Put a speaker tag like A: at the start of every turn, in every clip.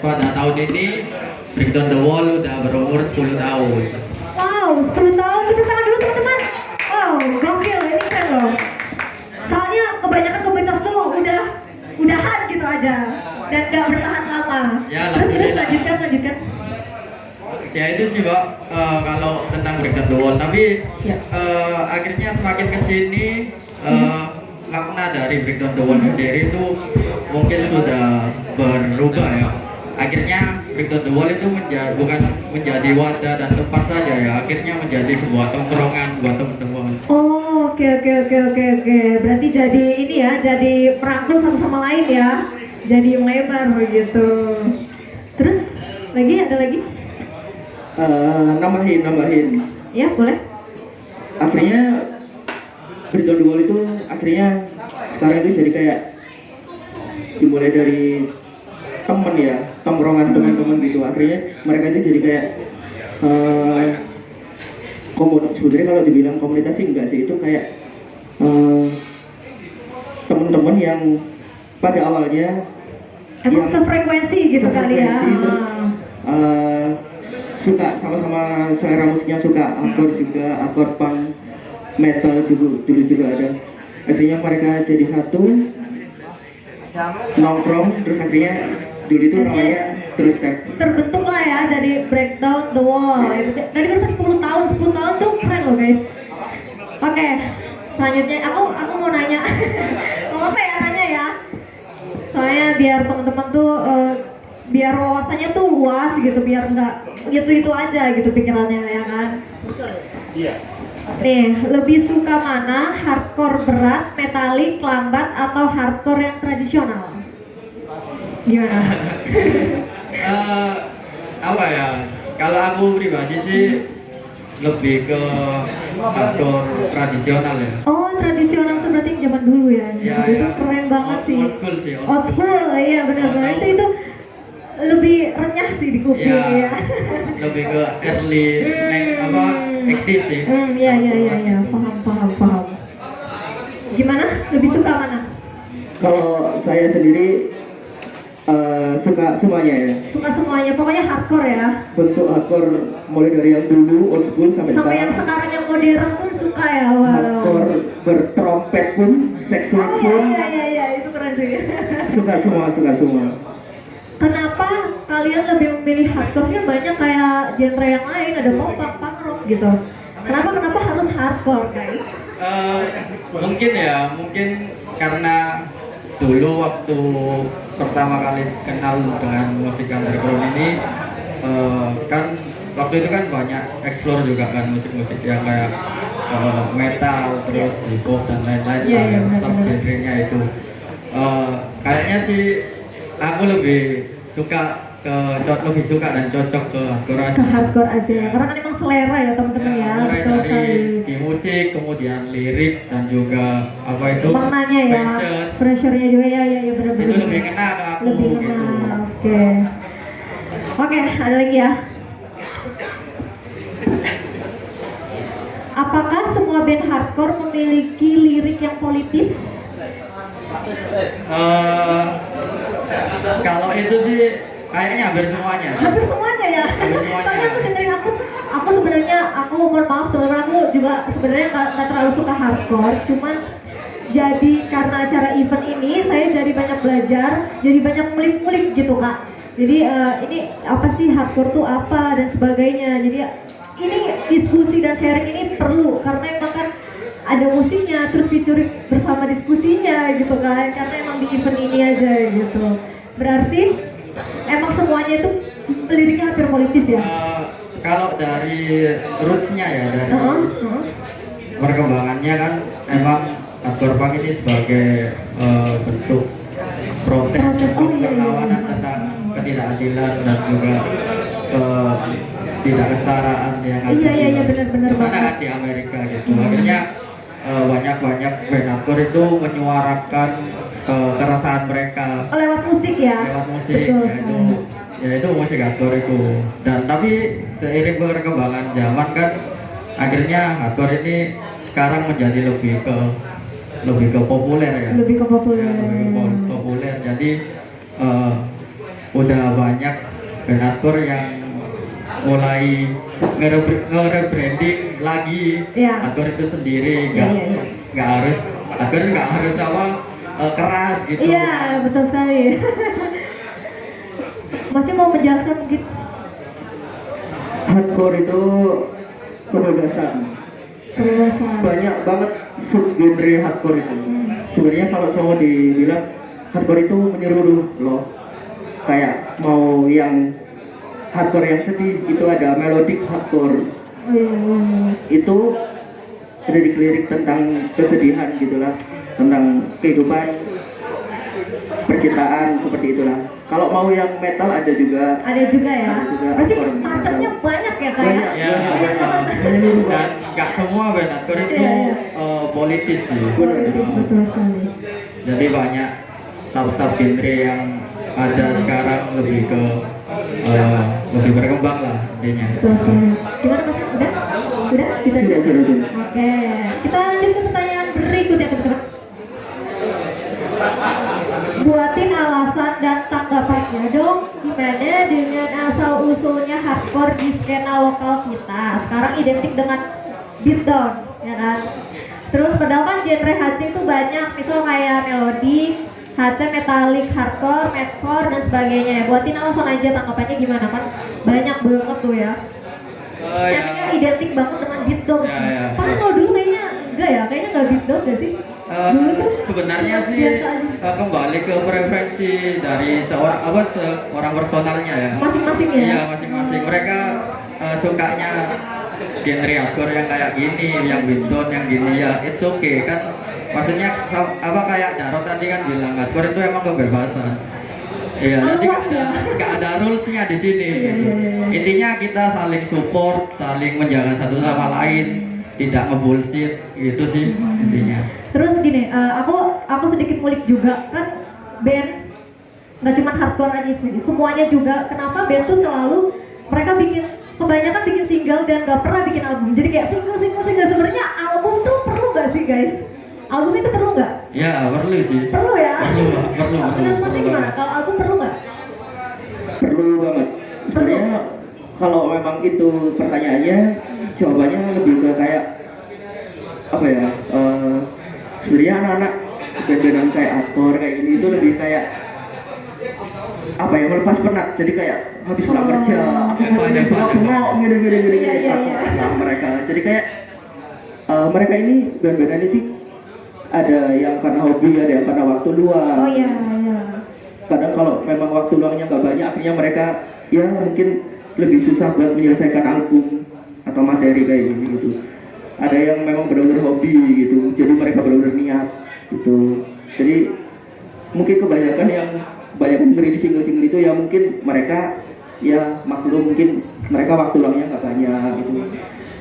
A: pada tahun ini Break Down the Wall udah berumur 10 tahun.
B: Wow, 10 tahun, tepuk tangan dulu teman-teman. Wow, gokil, ini keren loh. Soalnya kebanyakan komunitas tuh udahan gitu aja dan gak bertahan lama.
A: Ya,
B: Terus
A: alhamdulillah.
B: lanjutkan.
A: Ya itu sih Mbak, kalau tentang Break Down the Wall. Tapi
B: Ya.
A: akhirnya semakin kesini makna dari Break Down the Wall sendiri itu mungkin sudah berubah ya. Akhirnya Break Down the Wall itu bukan menjadi wadah dan tempat saja ya, akhirnya menjadi sebuah tongkrongan buat teman-teman.
B: Oh, oke. Berarti jadi ini ya, jadi perangkul satu sama lain ya. Jadi melebar begitu. Terus ada lagi?
C: Nambahin.
B: Ya, boleh.
C: Akhirnya Break Down the Wall itu akhirnya sekarang itu jadi kayak dimulai dari temen ya, tongkrongan teman-teman gitu. Akhirnya mereka itu jadi kayak sebenarnya kalau dibilang komunitas sih enggak sih, itu kayak teman-teman yang pada awalnya
B: Emang sefrekuensi gitu kali ya.
C: sefrekuensi, terus suka sama-sama selera musiknya, suka akord juga, akord punk, metal dulu juga ada. Akhirnya mereka jadi satu, nongkrong, terus akhirnya dulu itu namanya True Step.
B: Terbentuk lah ya, jadi Break Down the Wall. Dari berapa 10 tahun? 10 tahun tuh keren loh guys. Oke, selanjutnya aku mau nanya. Mau apa ya nanya ya? Soalnya biar teman-teman tuh biar wawasannya tuh luas gitu, biar nggak gitu aja gitu pikirannya ya kan.
A: Iya.
B: Nih, lebih suka mana? Hardcore berat, metalik, lambat, atau hardcore yang tradisional? Gimana?
A: Apa ya? Kalau aku pribadi sih lebih ke hardcore tradisional ya.
B: Oh, tradisional tuh berarti yang zaman dulu ya?
A: Ya,
B: Itu
A: ya.
B: keren banget sih.
A: Old school sih.
B: Old school, iya benar-benar itu lebih renyah sih di kuping ya.
A: Lebih ke early eksis sih.
B: Iya, paham. Gimana? Lebih suka mana?
C: Kalau saya sendiri suka semuanya ya.
B: Suka semuanya, pokoknya hardcore ya.
C: Bentuk hardcore mulai dari yang dulu old school sampai
B: Sampai yang
C: sekarang.
B: sekarang yang modern pun suka ya,
C: Hardcore bertrompet pun, seksual
B: Oh
C: pun,
B: iya, itu keren sih.
C: suka semua.
B: Kenapa kalian lebih memilih hardcore? Kan banyak kayak genre yang lain, ada pop punk rock gitu. Kenapa harus hardcore guys?
A: Mungkin karena dulu waktu pertama kali kenal dengan musik underground ini kan waktu itu kan banyak explore juga kan musik-musik yang kayak metal, terus hip hop dan lain-lain,
B: Iya, benar.
A: subgenrenya itu kayaknya sih aku lebih suka dan cocok ke hardcore aja.
B: Ke hardcore aja, karena kan emang selera ya teman-teman ya.
A: Mulai
B: Betul
A: dari
B: sekali.
A: segi musik, kemudian lirik dan juga apa itu
B: Maknanya ya,
A: fashion.
B: pressure-nya juga ya benar-benar.
A: Itu lebih kena ke aku
B: Lebih
A: gitu.
B: kena, oke, ada lagi ya. Apakah semua band hardcore memiliki lirik yang politis?
A: Kalau itu sih kayaknya hampir semuanya.
B: Hampir semuanya ya.
A: Hampir semuanya.
B: Soalnya aku dengerin aku sebenarnya aku mohon maaf teman-teman, aku juga sebenarnya nggak terlalu suka hardcore, cuman jadi karena acara event ini saya jadi banyak belajar, jadi banyak ngulik-ngulik gitu kak. Jadi ini apa sih hardcore tuh apa dan sebagainya. Jadi ini diskusi dan sharing ini perlu karena emang kan ada musiknya terus featuring bersama diskusinya gitu kan, karena emang di event ini aja gitu. Berarti emang semuanya itu liriknya hampir politis ya?
A: Kalau dari rootsnya ya, dari perkembangannya kan emang hardcore punk ini sebagai bentuk protes perlawanan tentang ketidakadilan dan juga tidak kesetaraan yang ada
B: Iya, benar-benar
A: di sana
B: banget.
A: kan di Amerika gitu. Akhirnya banyak band hardcore itu menyuarakan keresahan mereka
B: Lewat musik ya?
A: lewat musik,
B: Betul.
A: yaitu musik hardcore itu. Dan tapi seiring perkembangan zaman kan akhirnya hardcore ini sekarang menjadi lebih ke populer ya.
B: Lebih ke populer.
A: Ya, lebih ke populer. Jadi udah banyak band hardcore yang mulai nge-rebranding lagi
B: Iya.
A: hardcore itu sendiri,
B: Iya, iya, iya.
A: nggak harus hardcore nggak harus sama keras gitu.
B: Iya, betul sekali. Masih mau menjelaskan mungkin?
C: Hardcore itu kebebasan.
B: Kebebasan.
C: Banyak banget subgenre hardcore itu. Sebenarnya kalau mau dibilang hardcore itu menyeluruh loh. Kayak mau yang hardcore yang sedih itu ada melodic hardcore.
B: Oh, iya, iya.
C: Itu lirik-lirik tentang kesedihan gitulah, tentang kehidupan, percintaan seperti itulah. Kalau mau yang metal ada juga.
B: Ada juga ya.
C: Ada juga
B: Berarti
C: hardcore.
B: macamnya banyak ya kak ya?
C: Banyak.
A: Ya,
C: Banyak
B: banget.
C: menyeluruh
A: dan
C: banget.
A: nggak semua band hardcore itu
B: Iya, iya.
A: politis sih.
B: Betul sekali.
A: Jadi banyak sub-sub genre yang ada sekarang lebih ke lebih berkembang lah intinya.
B: Betul sekali. Gimana mas? Udah? Udah? Kita
C: Sudah.
B: Oke. Kita lanjut ke pertanyaan berikutnya teman-teman. Buatin alasan dan tanggapannya dong, gimana dengan asal usulnya hardcore di skena lokal kita sekarang identik dengan beatdown, ya kan? Terus padahal kan genre HC itu banyak, itu kayak melodic, HC metalik, hardcore, metalcore dan sebagainya. Buatin alasan aja tanggapannya gimana kan? Banyak banget tuh ya. Kayaknya identik banget dengan beatdown.
A: Ya, ya.
B: Tapi kalau dulu kayaknya enggak ya, kayaknya enggak beatdown gak sih? Dulu tuh
A: Sebenarnya sih
B: biasa aja.
A: kembali ke preferensi dari seorang personalnya ya.
B: Masing-masing ya?
A: Iya, masing-masing. Mereka sukanya genre hardcore yang kayak gini, yang beatdown, yang gini ya. It's okay kan. Maksudnya apa kayak Jarot tadi kan bilang hardcore itu emang kebebasan. Iya, jadi
B: Luas ya?
A: nggak ada rulesnya di sini.
B: Iya,
A: gitu.
B: iya, iya.
A: Intinya kita saling support, saling menjaga satu sama lain, tidak ngebullshit gitu sih intinya.
B: Terus gini, aku sedikit ngulik juga kan band nggak cuma hardcore aja sih, semuanya juga. Kenapa band tuh selalu mereka kebanyakan bikin single dan nggak pernah bikin album. Jadi kayak single. Sebenarnya album tuh perlu nggak sih guys? Album itu perlu nggak?
A: Ya perlu sih.
B: Perlu ya?
A: Perlu.
B: Menurut Masnya gimana? Kalau album perlu nggak?
C: Perlu banget. Sebenarnya kalau memang itu pertanyaannya, jawabannya lebih ke kayak apa ya? Sebenarnya anak-anak band-bandan kayak aktor kayak gini itu lebih kayak apa ya, melepas penat. Jadi kayak habis pulang kerja, aku mau bengok gini
B: Iya.
C: nah, mereka. Jadi kayak mereka ini band-bandan itu ada yang karena hobi, ada yang karena waktu luang.
B: Oh iya.
C: Kadang kalau memang waktu luangnya nggak banyak, akhirnya mereka ya mungkin lebih susah buat menyelesaikan album atau materi kayak gini gitu. Ada yang memang benar-benar hobi gitu, jadi mereka benar-benar niat gitu. Jadi mungkin kebanyakan merilis single-single itu ya mungkin mereka ya maklum, mungkin mereka waktu luangnya nggak banyak gitu.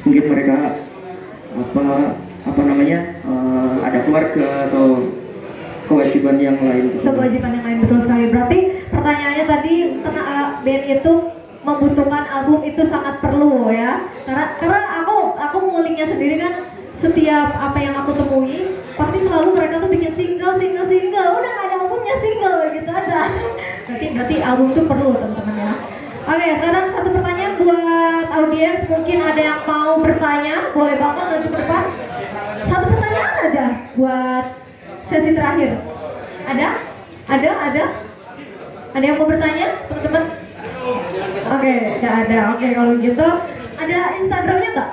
C: Mungkin mereka apa namanya ada keluarga atau kewajiban yang lain gitu.
B: Kewajiban yang lain, betul sekali. Berarti pertanyaannya tadi band itu membutuhkan album itu sangat perlu ya. Karena aku nguliknya sendiri kan, setiap apa yang aku temui pasti selalu mereka tuh bikin single. Udah nggak ada albumnya, single gitu aja. Berarti album tuh perlu teman-teman ya. Oke, sekarang satu pertanyaan buat audiens. Mungkin ada yang mau bertanya, boleh banget maju ke depan. Satu pertanyaan aja buat sesi terakhir. Ada yang mau bertanya, teman-teman? Oke, nggak ada. Oke, kalau gitu ada Instagramnya nggak?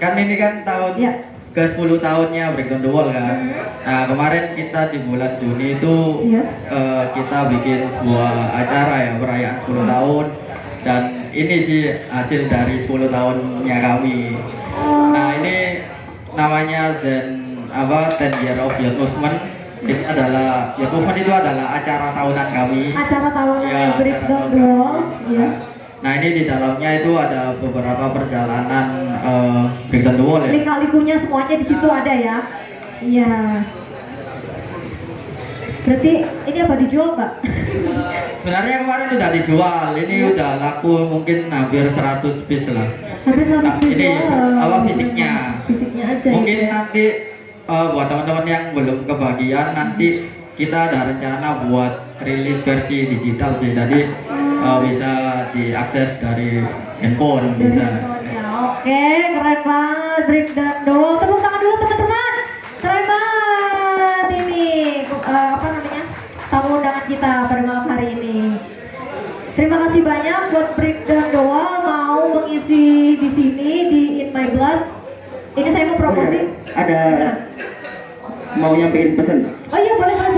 A: Ini kan tahun
B: Ya.
A: ke 10 tahunnya Breakdown the Wall kan. Nah kemarin kita di bulan Juni itu
B: Iya.
A: kita bikin sebuah acara ya, perayaan 10 tahun, dan ini sih hasil dari 10 tahunnya kami. Nah ini namanya 10 Year of Youth Movement. Ini adalah Youth Movement itu adalah acara tahunan kami.
B: Acara tahunan
A: Ya,
B: Breakdown
A: acara
B: the Wall. Ya.
A: Nah ini di dalamnya itu ada beberapa perjalanan Breakdown the Wall ya.
B: Lika-likunya semuanya di situ ada ya. Iya. Berarti ini apa dijual nggak?
A: Sebenarnya kemarin udah dijual, ini udah laku mungkin hampir 100 piece lah.
B: Sampai
A: Nah,
B: harus
A: ini
B: dijual.
A: fisiknya.
B: Fisiknya aja.
A: Mungkin
B: gitu ya.
A: nanti buat teman-teman yang belum kebagian nanti kita ada rencana buat rilis versi digital sih, jadi bisa diakses dari handphone
B: Dari
A: bisa.
B: handphonenya. Oke, keren banget Breakdown The Wall. Tepuk tangan dulu teman-teman. Keren banget ini apa namanya tamu undangan kita pada malam hari ini. Terima kasih banyak buat Breakdown The Wall mau mengisi di sini di In My Blood. Ini saya mau
C: Oh,
B: promosi.
C: ya. Ada mau nyampein pesan
B: Oh iya boleh Kak.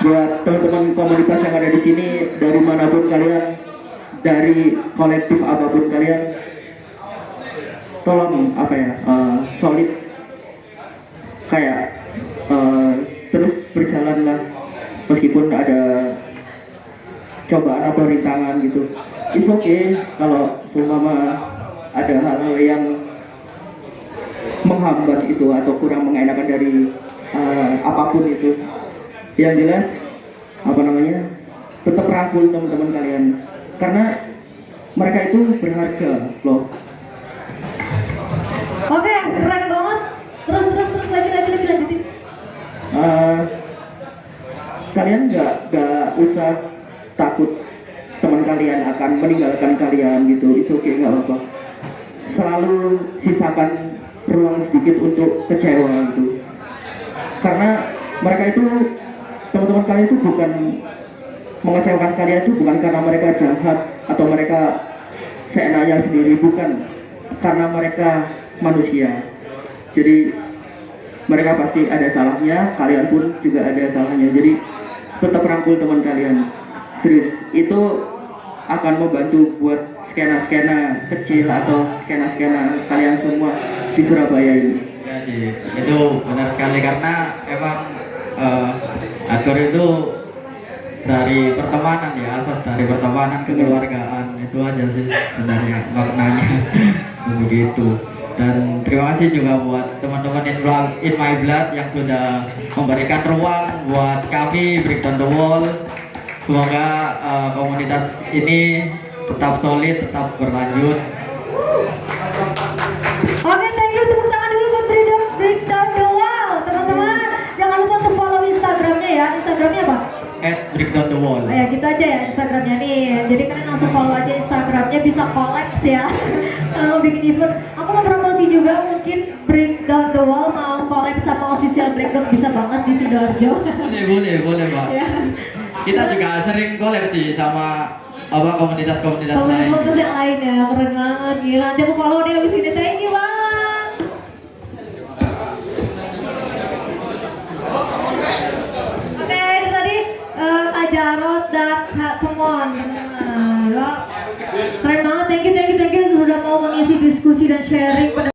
C: buat teman-teman komunitas yang ada di sini, dari manapun kalian, dari kolektif apapun kalian, tolong apa ya, solid, kayak terus berjalanlah meskipun ada cobaan atau rintangan gitu. It's okay kalau seumpama ada hal-hal yang menghambat itu atau kurang mengenakan dari apapun itu. Yang jelas apa namanya, tetap rangkul teman-teman kalian karena mereka itu berharga loh.
B: Oke, keren banget. Terus lagi lanjutin.
C: Kalian nggak usah takut teman kalian akan meninggalkan kalian gitu. It's okay, nggak apa-apa. Selalu sisakan ruang sedikit untuk kecewa gitu. Karena mereka itu, teman-teman kalian itu bukan mengecewakan kalian itu bukan karena mereka jahat atau mereka seenaknya sendiri, bukan, karena mereka manusia. Jadi mereka pasti ada salahnya, kalian pun juga ada salahnya. Jadi tetap rangkul teman kalian. Serius, itu akan membantu buat skena-skena kecil atau skena-skena kalian semua di Surabaya ini.
A: Ya sih, itu benar sekali karena emang hardcore itu dari pertemanan ya, asas dari pertemanan kekeluargaan, itu aja sih sebenarnya maknanya. Begitu. Dan terima kasih juga buat teman-teman In My Blood yang sudah memberikan ruang buat kami Breakdown The Wall. Semoga komunitas ini tetap solid, tetap berlanjut.
B: Oke, thank you. Tepuk tangan dulu buat Breakdown The Wall, teman-teman. Jangan lupa untuk follow Instagramnya ya. Instagramnya apa?
A: @Breakdown The Wall.
B: Oh ya, gitu aja ya Instagramnya nih. Jadi kalian langsung follow aja Instagramnya, bisa collect ya. Kalau mau bikin event, aku mau promosi juga mungkin Breakdown The Wall mau collect sama official Breakdown, bisa banget di Sidoarjo.
A: Boleh Pak.
B: Ya.
A: Kita juga sering collab sih sama apa komunitas-komunitas lain.
B: Komunitas yang lain ya, keren banget. Gila, nanti aku follow deh abis ini. Thank you banget. Oke, itu tadi Kak Jarod dan Kak Kemon, teman-teman. Wah, keren banget, thank you sudah mau mengisi diskusi dan sharing pada